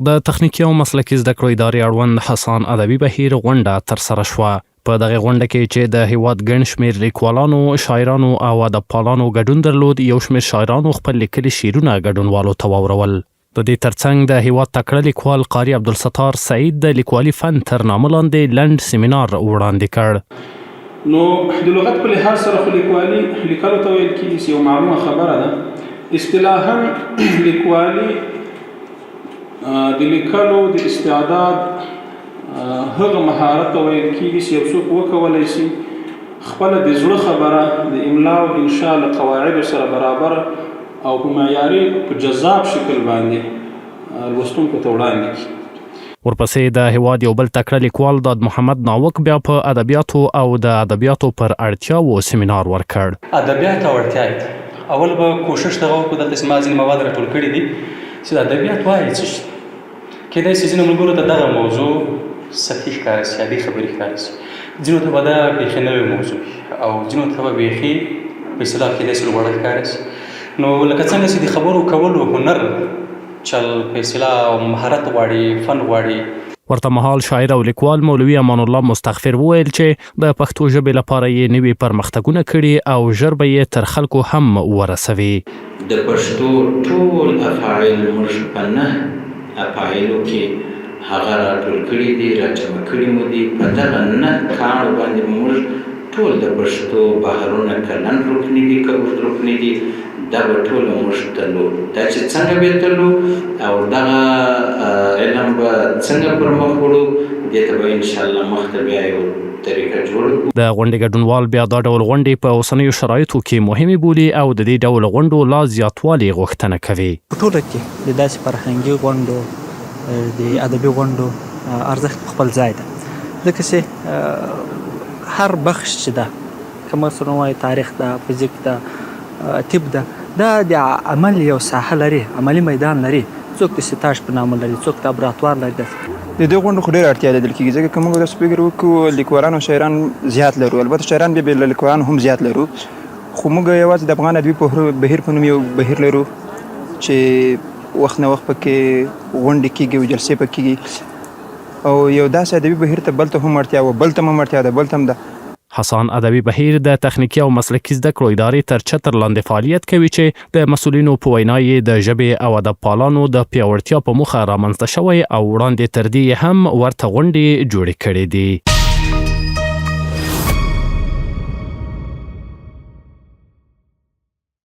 د تخنیکي او مسلکي زده کړو ادارې اړوند حسان ادبي بهیر غونډه ترسره شوه. په دغه غونډه کې چې د هیواد ګڼ شمېر لیکوالانو، شاعرانو او ادبپالانو ګډون درلود، یو شمېر شاعرانو خپل لیکلي شعرونه ګډونوالو ته واورول. د دې ترڅنګ د هیواد تکړه لیکوال قاري عبدالستار سعید د لیکوالي فن تر نامه لاندې لنډ سیمینار وړاندې کړ. نو د لغت په لحاظ سره خو لیکوالي لیکلو ته ویل کېږي یو معلومه خبره ده. اصطلاحاً لیکوالي د لیکلو د استعداد هغه مهارت ته ویل کېږي چې یو څوک وکولی شي خپله د زړه خبره د املا او انشاء له قواعدو سره برابر او په معیاري په جذاب شکل باندې لوستونکو ته وړاندې کړي. ورپسې د هیواد یو بل تکړه لیکوال داد محمد ناوک بیا په ادبیاتو او د ادبیاتو پر اړتیاوو سیمینار ورکړ. ادبیات او اړتیا اول به کوشش دغه وکړو دلته ما ځینې مواد راټول کړي دي چې د ادبیات وایي څه شي. کېدای شي ځینو ملګرو ته دغه موضوع سطحي ښکاره شي، عادي خبرې ښکاره شي، ځینو ته به دا بیخي نوې موضوع او ځینو ته به بیخي په اصطلاح کېدای شي لوړه ښکاره شي. نو لکه څنګه چې د خبرو کولو هنر چل په اصطلاح او مهارت غواړي، فن غواړي. ورته مهال شاعر او لیکوال مولوي امان الله مستغفر وویل چې د پښتو ژبې لپاره یې نوي پرمختګونه کړي او ژر به یې تر خلکو هم ورسوي. د پښتو ټول افعال موږ په نه افعالو کې هغه راټول کړي دي، راجمع کړي مو دي. په دغه نه کاڼو باندې موږ ټول د پښتو بهرونه که لنډ رکني دي که اوږد رکني دي دا به ټوله موږ تلو. دا چې څنګه به تلو او دغه علم به څنګه پر مخ وړو دې ته به انشاءالله مخته بیا یو طریقه جوړ کړو. د غونډې ګډونوال بیا دا ډول غونډې په اوسنیو شرایطو کې مهمې بولي او د دې ډول غونډو لا زیاتوالي غوښتنه کوي. په ټوله کې د داسې فرهنګي غونډو د ادبي غونډو ارزښت خپل ځای ده، ځکه چې هر بخش چې ده که مثلا وایي تاریخ ده، فزیک ده، طب ده، دا د عمل یو ساحه لري، عملي میدان لري. څوک د ستاژ په نامه لري، څوک لابراتوار لري. د دې غونډو خو ډېره اړتیا لیدل کېږي ځکه که موږ داسې فکر وکړو لیکوالان او شاعران زیات لرو، البته شاعران بیا له لیکوالانو هم زیات لرو، خو موږ یوازې د افغان ادبي بهیر په نوم یو بهیر لرو چې وخت نه وخت پکې غونډې کېږي او جلسې پکې کېږي او یو داسې ادبي بهیر ته بل ته هم اړتیا وه، بل ته هم اړتیا ده، بل ته هم ده. حسان ادبي بهیر د تخنیکي او مسلکي زده کړو ادارې تر چتر لاندې فعالیت کوي چې د مسؤلینو په وینا یې د ژبې او ادبپالانو د پیاوړتیا په موخه رامنځته شوی او وړاندې تر دې هم ورته غونډې جوړې کړې دي.